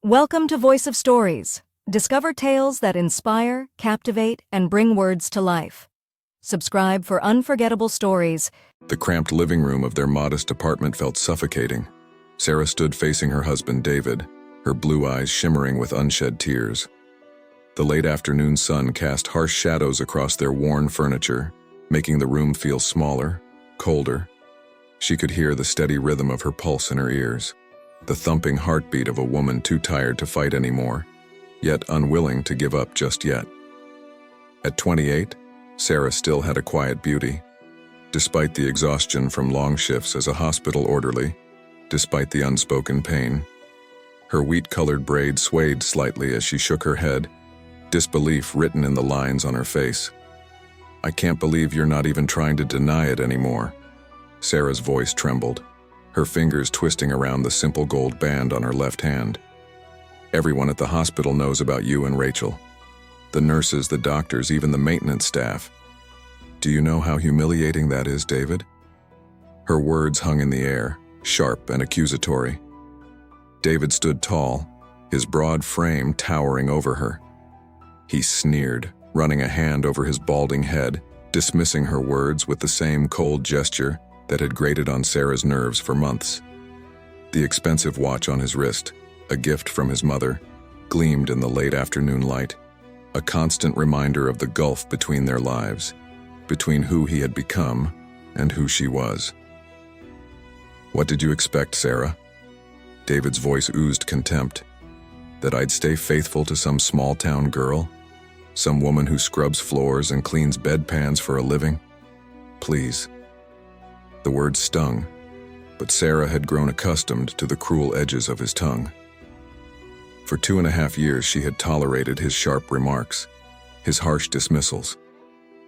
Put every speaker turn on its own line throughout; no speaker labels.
Welcome to Voice of Stories. Discover tales that inspire, captivate, and bring words to life. Subscribe for unforgettable stories.
The cramped living room of their modest apartment felt suffocating. Sarah stood facing her husband, David, her blue eyes shimmering with unshed tears. The late afternoon sun cast harsh shadows across their worn furniture, making the room feel smaller, colder. She could hear the steady rhythm of her pulse in her ears, the thumping heartbeat of a woman too tired to fight anymore, yet unwilling to give up just yet. At 28, Sarah still had a quiet beauty. Despite the exhaustion from long shifts as a hospital orderly, despite the unspoken pain, her wheat-colored braid swayed slightly as she shook her head, disbelief written in the lines on her face. "I can't believe you're not even trying to deny it anymore." Sarah's voice trembled, her fingers twisting around the simple gold band on her left hand. "Everyone at the hospital knows about you and Rachel. The nurses, the doctors, even the maintenance staff. Do you know how humiliating that is, David?" Her words hung in the air, sharp and accusatory. David stood tall, his broad frame towering over her. He sneered, running a hand over his balding head, dismissing her words with the same cold gesture that had grated on Sarah's nerves for months. The expensive watch on his wrist, a gift from his mother, gleamed in the late afternoon light, a constant reminder of the gulf between their lives, between who he had become and who she was. "What did you expect, Sarah?" David's voice oozed contempt. "That I'd stay faithful to some small-town girl? Some woman who scrubs floors and cleans bedpans for a living? Please." The words stung, but Sarah had grown accustomed to the cruel edges of his tongue. For 2.5 years she had tolerated his sharp remarks, his harsh dismissals.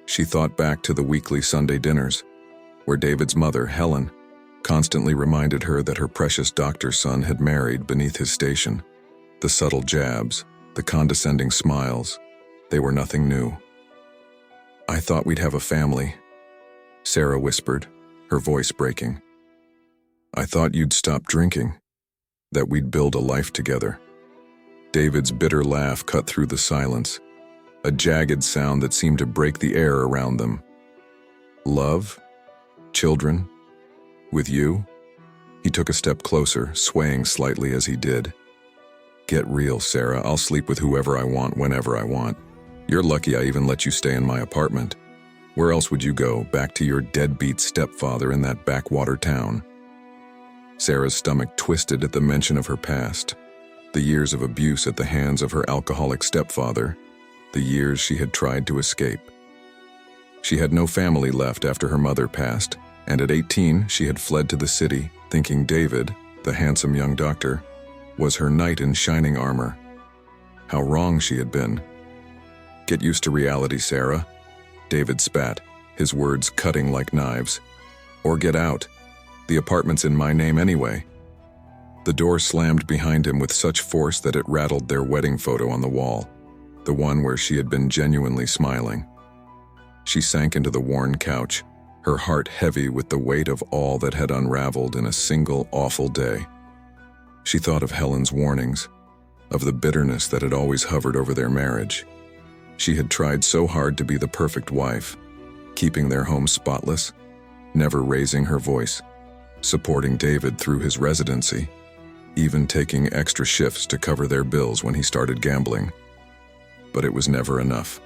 She thought back to the weekly Sunday dinners, where David's mother, Helen, constantly reminded her that her precious doctor's son had married beneath his station. The subtle jabs, the condescending smiles, they were nothing new. "I thought we'd have a family," Sarah whispered, her voice breaking. "I thought you'd stop drinking, that we'd build a life together." David's bitter laugh cut through the silence, a jagged sound that seemed to break the air around them. "Love? Children? With you?" He took a step closer, swaying slightly as he did. "Get real, Sarah. I'll sleep with whoever I want whenever I want. You're lucky I even let you stay in my apartment. Where else would you go, back to your deadbeat stepfather in that backwater town?" Sarah's stomach twisted at the mention of her past, the years of abuse at the hands of her alcoholic stepfather, the years she had tried to escape. She had no family left after her mother passed, and at 18 she had fled to the city, thinking David, the handsome young doctor, was her knight in shining armor. How wrong she had been. "Get used to reality, Sarah," David spat, his words cutting like knives. "Or get out. The apartment's in my name anyway." The door slammed behind him with such force that it rattled their wedding photo on the wall, the one where she had been genuinely smiling. She sank into the worn couch, her heart heavy with the weight of all that had unraveled in a single awful day. She thought of Helen's warnings, of the bitterness that had always hovered over their marriage. She had tried so hard to be the perfect wife, keeping their home spotless, never raising her voice, supporting David through his residency, even taking extra shifts to cover their bills when he started gambling. But it was never enough.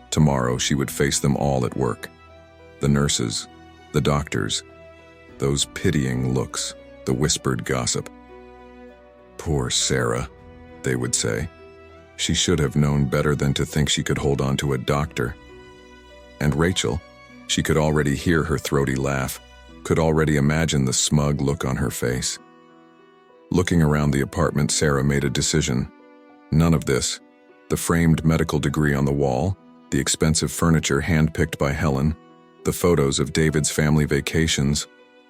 Tomorrow she would face them all at work. The nurses, the doctors, those pitying looks, the whispered gossip. "Poor Sarah," they would say. She should have known better than to think she could hold on to a doctor. And Rachel, she could already hear her throaty laugh, could already imagine the smug look on her face. Looking around the apartment, Sarah made a decision. None of this, the framed medical degree on the wall, the expensive furniture handpicked by Helen, the photos of David's family vacations,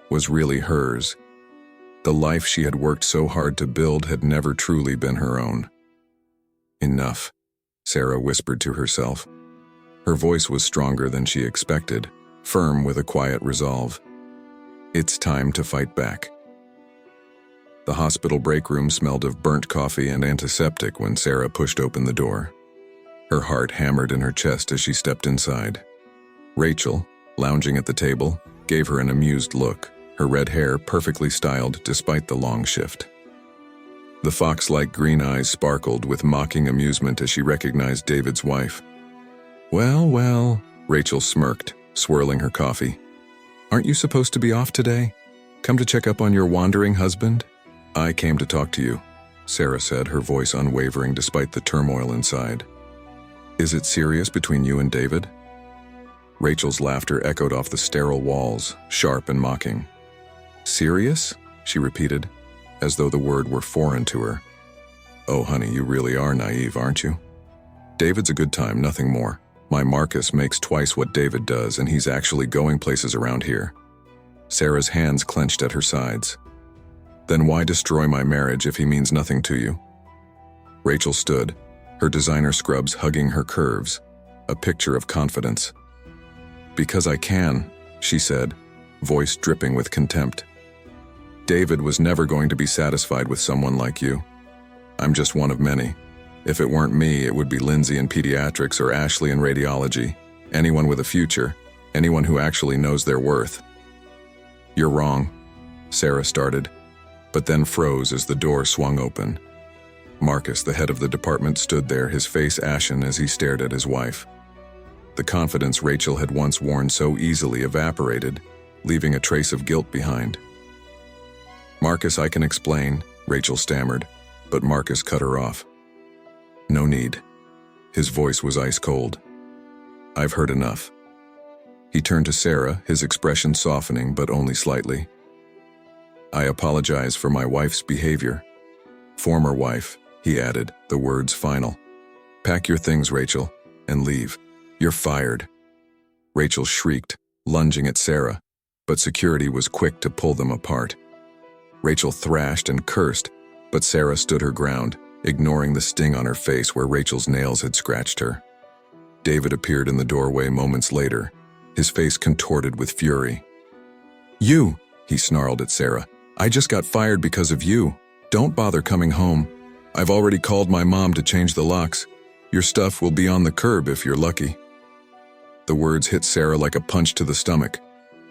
was really hers. The life she had worked so hard to build had never truly been her own. "Enough," Sarah whispered to herself. Her voice was stronger than she expected, firm with a quiet resolve. "It's time to fight back." The hospital break room smelled of burnt coffee and antiseptic when Sarah pushed open the door. Her heart hammered in her chest as she stepped inside. Rachel, lounging at the table, gave her an amused look, her red hair perfectly styled despite the long shift. The fox-like green eyes sparkled with mocking amusement as she recognized David's wife. "Well, well," Rachel smirked, swirling her coffee. "Aren't you supposed to be off today? Come to check up on your wandering husband?" "I came to talk to you," Sarah said, her voice unwavering despite the turmoil inside. "Is it serious between you and David?" Rachel's laughter echoed off the sterile walls, sharp and mocking. "Serious?" she repeated, as though the word were foreign to her. "Oh, honey, you really are naive, aren't you? David's a good time, nothing more. My Marcus makes twice what David does, and he's actually going places around here." Sarah's hands clenched at her sides. "Then why destroy my marriage if he means nothing to you?" Rachel stood, her designer scrubs hugging her curves, a picture of confidence. "Because I can," she said, voice dripping with contempt. "David was never going to be satisfied with someone like you. I'm just one of many. If it weren't me, it would be Lindsay in pediatrics or Ashley in radiology. Anyone with a future, anyone who actually knows their worth." "You're wrong," Sarah started, but then froze as the door swung open. Marcus, the head of the department, stood there, his face ashen as he stared at his wife. The confidence Rachel had once worn so easily evaporated, leaving a trace of guilt behind. "Marcus, I can explain," Rachel stammered, but Marcus cut her off. "No need." His voice was ice cold. "I've heard enough." He turned to Sarah, his expression softening but only slightly. "I apologize for my wife's behavior. Former wife," he added, the words final. "Pack your things, Rachel, and leave. You're fired." Rachel shrieked, lunging at Sarah, but security was quick to pull them apart. Rachel thrashed and cursed, but Sarah stood her ground, ignoring the sting on her face where Rachel's nails had scratched her. David appeared in the doorway moments later, his face contorted with fury. "You," he snarled at Sarah. "I just got fired because of you. Don't bother coming home. I've already called my mom to change the locks. Your stuff will be on the curb if you're lucky." The words hit Sarah like a punch to the stomach.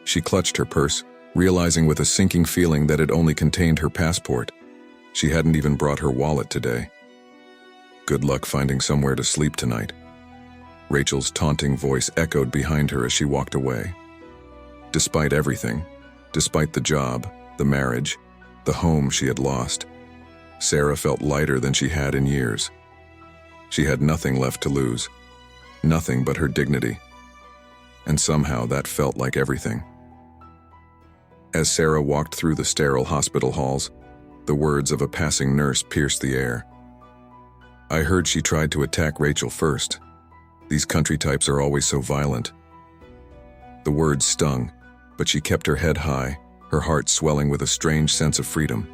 She clutched her purse, realizing with a sinking feeling that it only contained her passport. She hadn't even brought her wallet today. "Good luck finding somewhere to sleep tonight." Rachel's taunting voice echoed behind her as she walked away. Despite everything, despite the job, the marriage, the home she had lost, Sarah felt lighter than she had in years. She had nothing left to lose, nothing but her dignity. And somehow that felt like everything. As Sarah walked through the sterile hospital halls, the words of a passing nurse pierced the air. "I heard she tried to attack Rachel first. These country types are always so violent." The words stung, but she kept her head high, her heart swelling with a strange sense of freedom.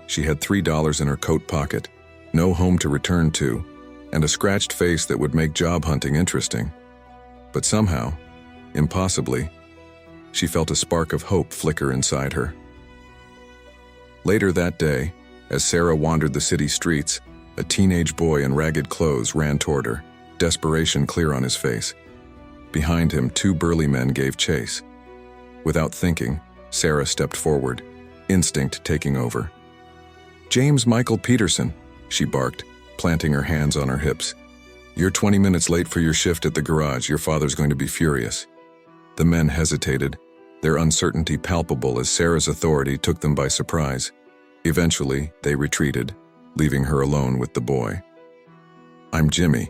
She had $3 in her coat pocket, no home to return to, and a scratched face that would make job hunting interesting. But somehow, impossibly, she felt a spark of hope flicker inside her. Later that day, as Sarah wandered the city streets, a teenage boy in ragged clothes ran toward her, desperation clear on his face. Behind him, two burly men gave chase. Without thinking, Sarah stepped forward, instinct taking over. "James Michael Peterson," she barked, planting her hands on her hips. "You're 20 minutes late for your shift at the garage. Your father's going to be furious." The men hesitated, their uncertainty palpable as Sarah's authority took them by surprise. Eventually, they retreated, leaving her alone with the boy. "I'm Jimmy,"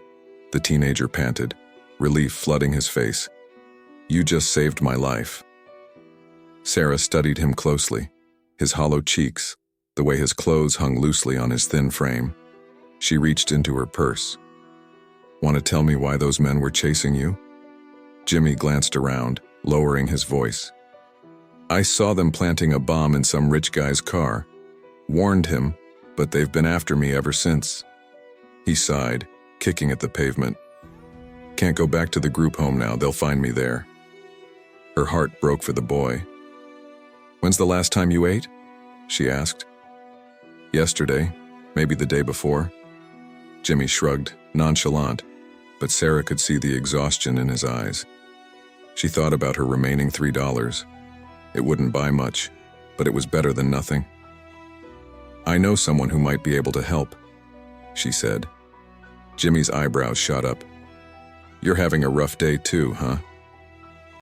the teenager panted, relief flooding his face. "You just saved my life." Sarah studied him closely, his hollow cheeks, the way his clothes hung loosely on his thin frame. She reached into her purse. "Want to tell me why those men were chasing you?" Jimmy glanced around, lowering his voice. "I saw them planting a bomb in some rich guy's car. Warned him, but they've been after me ever since." He sighed, kicking at the pavement. "Can't go back to the group home now, they'll find me there." Her heart broke for the boy. "When's the last time you ate?" she asked. Yesterday, maybe the day before. Jimmy shrugged, nonchalant, but Sarah could see the exhaustion in his eyes. She thought about her remaining $3. It wouldn't buy much, but it was better than nothing. "I know someone who might be able to help," she said. Jimmy's eyebrows shot up. "You're having a rough day too, huh?"